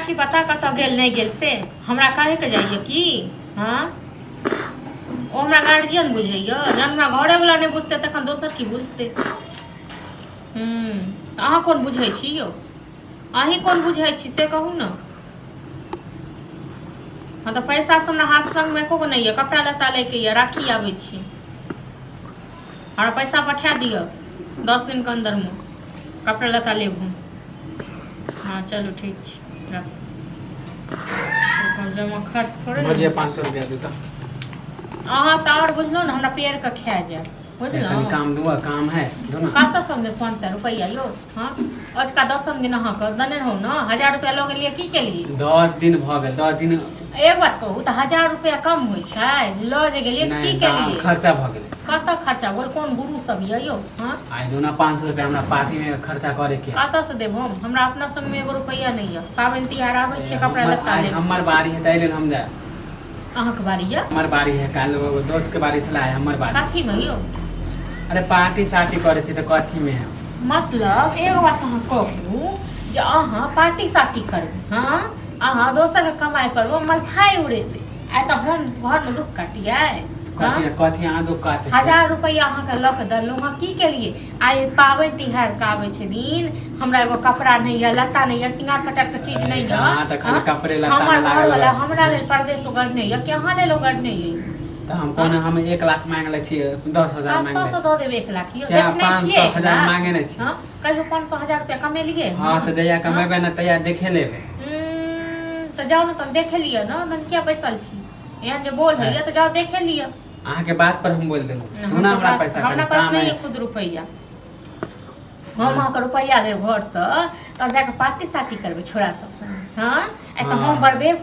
की पता कतऽ गेल नहीं गेल से हमरा कहे के जाइए कि हाँ ओ हमरा गार्जियन बुझैया जहन हमरा घरे वाला नहीं बुझते तखन दोसर की बुझते। अहाँ कौन बुझै छी यौ अहीं कौन बुझै छी से कहू न। हाँ तो पैसा से हमरा हाथ संग में एको गो नहीं है कपड़ा लत्ता लेके ये राखी आबै छी हमरा पैसा पठा दियो 10 दिन के अंदर में कपड़ा लत्ता लेब हम। हाँ चलो ठीक छै रख जमा खर्च थोड़े मुझे 500 रुपया देता। अहाँ तो और बुझलो ना हमरा पेड़ का खा जाए बुझलो काम दूंगा काम है दो ना कत समझे 500 रुपया यो। हाँ आज का 10 दिन अहाँ के दने रहो ना 1000 रुपया लोग लिए की के लिए 10 दिन भ गेल 10 दिन एक बात कहू तो 1000 रुपया कम होय छै जे ल जे गेलिए की के लिए खर्चा भ गेल कत खर्चा बोल कौन गुरु सब ये यो। हाँ आई दो ना 500 रुपया हमरा पार्टी में खर्चा करे के कत से देब हम हमरा अपना सब में 1 रुपया नहीं है पाबन तिहार आबै छै कपड़ा लत्ता ले हमर बारी है तै लेल हम जा अहाँ के बारी है हमर बारी है काल दोस्त के बारी चला है हमर बारी कथी में यो। अरे पार्टी सार्टी करे छी त कथी में है मतलब एगो बात अहाँ कहू जे अहाँ पार्टी सार्टी करबै हाँ अहाँ दोसर के कमाई करबो मलखाई उड़ेबै आ त हम घर में दुख काटिए कथी कथी अहाँ दुख काटे 1000 रुपया अहाँ के लक देलहुँ हाँ की केलिए आइ पाबनि तिहार के आबै छै दिन हमरा एगो कपड़ा नहीं है लत्ता नहीं है सिंगार पटार के चीज नहीं है हां त खाली कपड़े लत्ता हमर में घर वाला लागल हमरा लेल परदेश उगड़ नहीं है कि अहाँ लेल उगड़ नहीं है त हम कोन हम 1 लाख मांग ले छी 10000 मांग ले 500 दऽ देबै 1 लाख यो चाहे देखने छियै 500,000 मांगे नहीं छी हां कहियो 500,000 रुपया कमेलिए हां त जया कमेबे न तया देखे लेबे तो जाओ ना तुम देखे लियो ना तन क्या बैसल छी यहाँ जो बोल है तो जाओ देखे लियो अहाँ के बात पर हम बोल देबो तू ना हमरा पैसा हमरा पास नहीं है खुद रुपया हम अहाँ के रुपया देब घर से तब जाके पार्टी सार्टी करबे छोरा सब संग हां ए तो हम बड़बे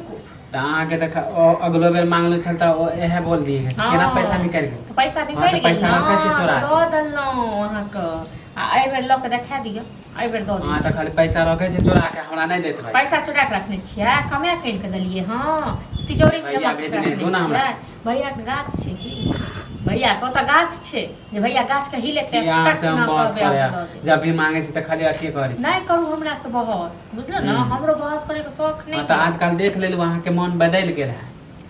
त अहाँ के देख अगलो बेर मांगलो छल त ओ एहे बोल दिए केना पैसा निकाल गेल तो पैसा निकाल गेल पैसा रखे छी तोरा दऽ देलहुँ अहाँ के आ एहि बेर लऽ के देखा दियो एहि बेर दऽ हां दियो त खाली पैसा रखे छी चोरा के हमरा नहीं देत रहे पैसा चुरा के रखने छियै कमा के इनके देलिए हाँ तिजोरी में भैया जमा भेज के दे, रखने दो ना हमरा। छियै। भैया के गाछ छै की भैया के ओतऽ गाछ छै जे भैया गाछ के हिले के यहाँ से हम बहस करे जब भी मांगे छी त खाली अथी करे नहीं करू हमरा से बहस बुझलो ना हमरो बहस करे के शौक नहीं त आजकल देख लेलु अहाँ के मन बदल गेल है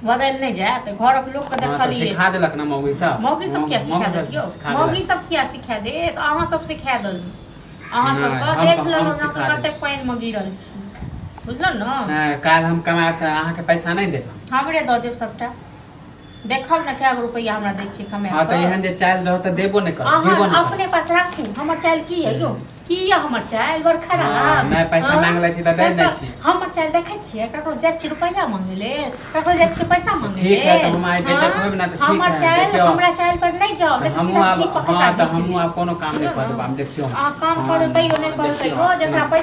बदल नहीं जाए तो घर के लोग के देखलिए सिखा देलक ना मौगी सब मौगी सब क्या सिखा देलियो मौगी सब क्या सिखा दे तो अहाँ सब सिखा देलु अहाँ सब नहीं, के देख हम लेलहुँ सिखा हम कते पानी में गिरल छी बुझलो ना नहीं काल हम कमाए त अहाँ के पैसा नहीं देब हमरे दऽ देब सबटा देखब ना क्या रुपया हमरा दै छी कमाए हां त एहन जे चाइल रहो त देबो नहीं कर देबो अहाँ नहीं अपने पास राखू हमर चाइल की है यो की है हमर चाइल बड़ खराब नहीं पैसा मांग ले छी त दे नहीं छी हमर चाइल देखै छियै ककरो जाइ छी रुपया मांगे ले ककरो जाइ छी पैसा मांगे ले ठीक है तो हम आइ बेइज्जत होब ना तो ठीक है हमर चाइल हमरा चाइल पर नहीं जाओ नहीं हम सीधा जी पकड़ हां के त हम कोनो काम नहीं करब आप देखियो आ काम करो तैयो नहीं करो तैयो जकरा पैसा